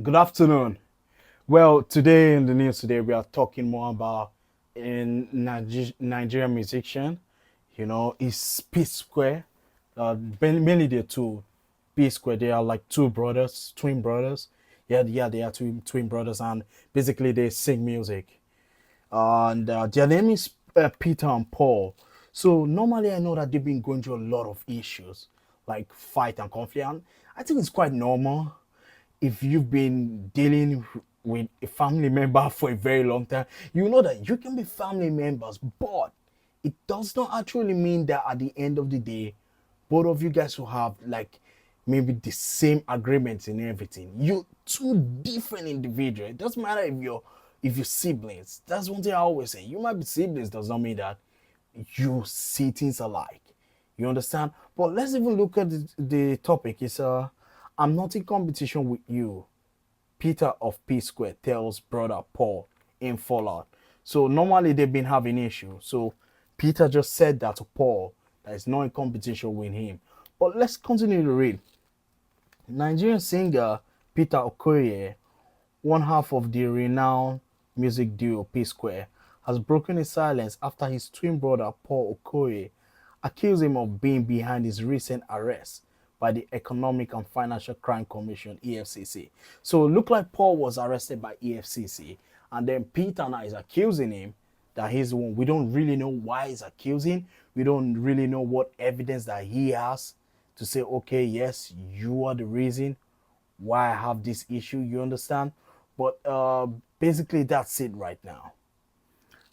Good afternoon. Well, today in the news today we are talking more about a Nigerian musician. Is P Square. Mainly the two P Square. They are like two brothers, twin brothers. Yeah, they are twin brothers, and basically they sing music. And their name is Peter and Paul. So normally I know that they've been going through a lot of issues, like fight and conflict. And I think it's quite normal if you've been dealing with a family member for a very long time. You know that you can be family members, but it does not actually mean that at the end of the day, both of you guys will have like maybe the same agreements in everything. You two different individuals. It doesn't matter if you're siblings. That's one thing I always say. You might be siblings, does not mean that you see things alike. You understand? But let's even look at the topic. It's I'm not in competition with you. Peter of P Square tells brother Paul in Fallout. So normally they've been having issues. So Peter just said that to Paul that is not in competition with him. But let's continue to read. Nigerian singer Peter Okoye, one half of the renowned music duo P Square, has broken his silence after his twin brother Paul Okoye accused him of being behind his recent arrest by the Economic and Financial Crime Commission (EFCC). So it looked like Paul was arrested by EFCC, and then Peter now is accusing him that he's the one. We don't really know why he's accusing. We don't really know what evidence that he has to say, okay, yes, you are the reason why I have this issue. You understand? But basically, that's it right now.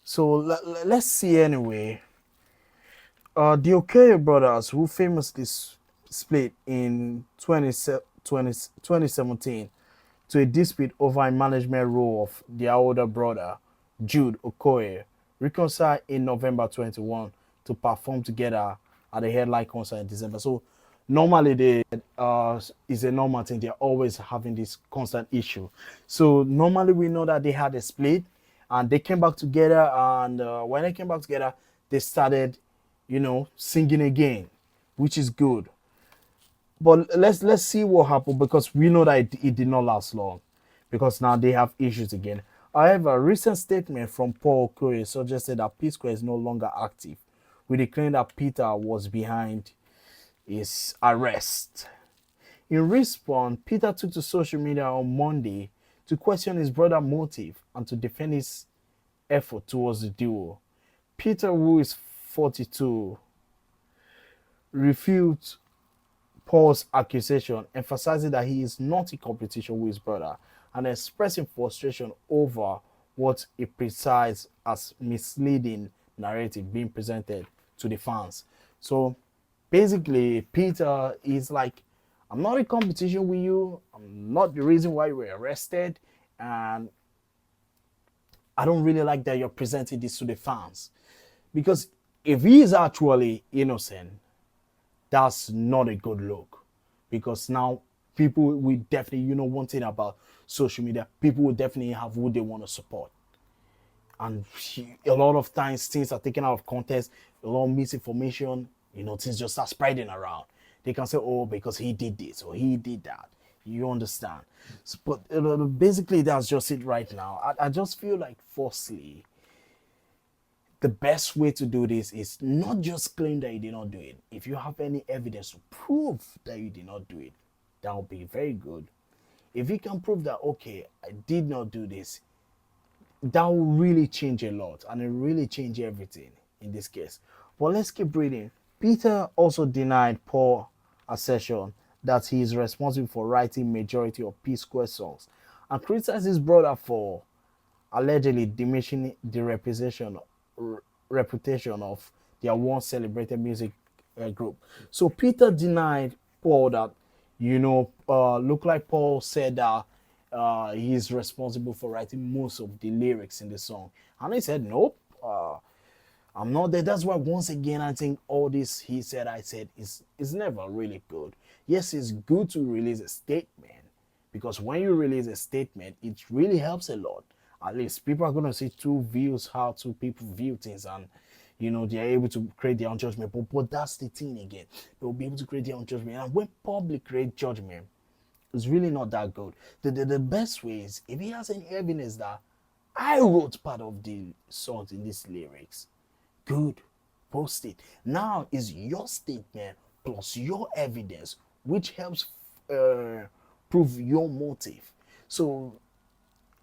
So let's see anyway. The Okoye brothers, who famously split in 2017 to a dispute over a management role of their older brother, Jude Okoye, reconciled in November 21 to perform together at a headline concert in December. So normally they is a normal thing. They're always having this constant issue. So normally we know that they had a split and they came back together. And when they came back together, they started, singing again, which is good. But let's see what happened because we know that it did not last long because now they have issues again. However, a recent statement from Paul Okoye suggested that P Square is no longer active, with the claim that Peter was behind his arrest. In response, Peter took to social media on Monday to question his brother's motive and to defend his effort towards the duo. Peter, who is 42, refutes Paul's accusation, emphasizing that he is not in competition with his brother and expressing frustration over what he perceives as misleading narrative being presented to the fans. So basically, Peter is like, I'm not in competition with you. I'm not the reason why you were arrested. And I don't really like that you're presenting this to the fans. Because if he is actually innocent, that's not a good look because now people will definitely, one thing about social media, people will definitely have who they want to support. And a lot of times things are taken out of context, a lot of misinformation, things just start spreading around. They can say, oh, because he did this or he did that. You understand? But basically, that's just it right now. I just feel like, firstly, the best way to do this is not just claim that you did not do it. If you have any evidence to prove that you did not do it, that would be very good. If you can prove that, okay, I did not do this, that will really change a lot and it really change everything in this case. But let's keep reading. Peter also denied Paul's assertion that he is responsible for writing majority of P Square songs and criticized his brother for allegedly diminishing the reputation of their once celebrated music group. So Peter denied Paul that, look like Paul said that he's responsible for writing most of the lyrics in the song. And he said, nope, I'm not there. That's why once again I think all this he said, I said is never really good. Yes, it's good to release a statement because when you release a statement, it really helps a lot. At least people are gonna see two views, how two people view things, and they're able to create their own judgment. But that's the thing again. They'll be able to create their own judgment. And when public create judgment, It's really not that good. The best way is if he has any evidence that I wrote part of the songs in these lyrics, good, post it. Now is your statement plus your evidence, which helps uh, prove your motive. So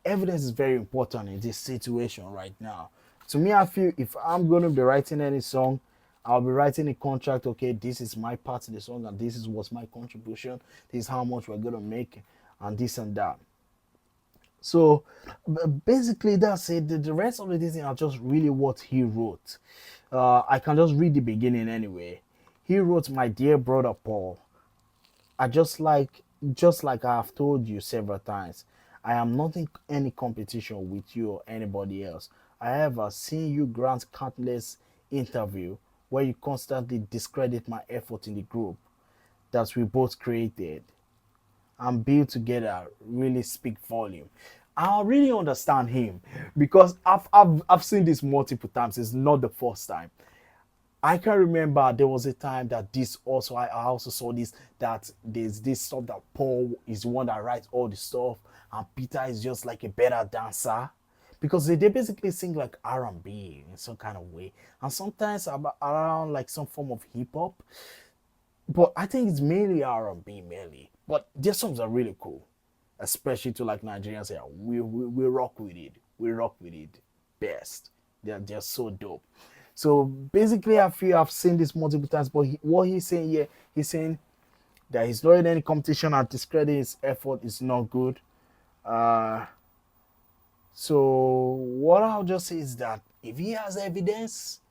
evidence is very important in this situation right now. To me, I feel if I'm going to be writing any song, I'll be writing a contract. Okay, this is my part in the song, and this is what's my contribution. This is how much we're going to make, and this and that. So basically, that's it. The rest of the things are just really what he wrote. I can just read the beginning anyway. He wrote, "My dear brother Paul, I just like I have told you several times, I am not in any competition with you or anybody else. I have seen you grant countless interview where you constantly discredit my effort in the group that we both created and build together really speak volume." I really understand him because I've seen this multiple times. It's not the first time. I can remember there was a time that this also I also saw this that there's this stuff that Paul is the one that writes all the stuff and Peter is just like a better dancer because they basically sing like R&B in some kind of way and sometimes around like some form of hip hop, but I think it's mainly R&B mainly. But their songs are really cool, especially to like Nigerians. Yeah, we rock with it. We rock with it best. They're so dope. So basically, I feel I've seen this multiple times. But what he's saying here, he's saying that he's not in any competition and discredit his effort is not good. Uh, so what I'll just say is that if he has evidence,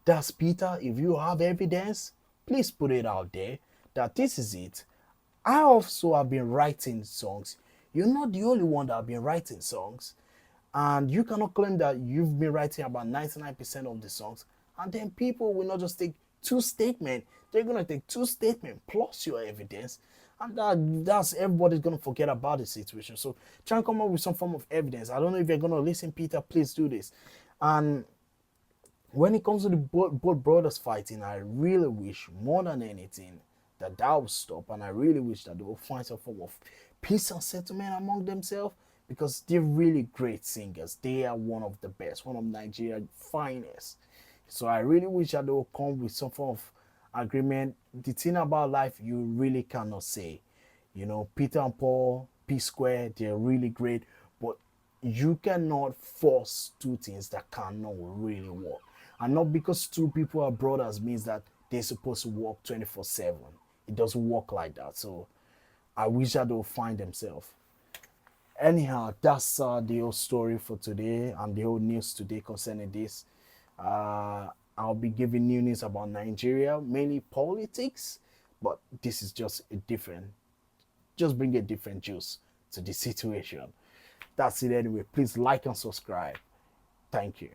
that's Peter. If you have evidence, please put it out there that this is it. I also have been writing songs. You're not the only one that have been writing songs. And you cannot claim that you've been writing about 99% of the songs. And then people will not just take two statements. They're going to take two statements plus your evidence. And that's everybody's going to forget about the situation. So try and come up with some form of evidence. I don't know if you're going to listen, Peter. Please do this. And when it comes to the both brothers fighting, I really wish more than anything that will stop, and I really wish that they will find some form of peace and settlement among themselves because they're really great singers. They are one of the best, one of Nigeria's finest. So I really wish that they will come with some form of agreement. The thing about life you really cannot say. Peter and Paul, P Square, they're really great, but you cannot force two things that cannot really work. And not because two people are brothers means that they're supposed to work 24/7. It doesn't work like that. So I wish that they'll find themselves. Anyhow, that's the whole story for today and the whole news today concerning this. Uh, I'll be giving new news about Nigeria, mainly politics, but this is just bring a different juice to the situation. That's it anyway. Please like and subscribe. Thank you.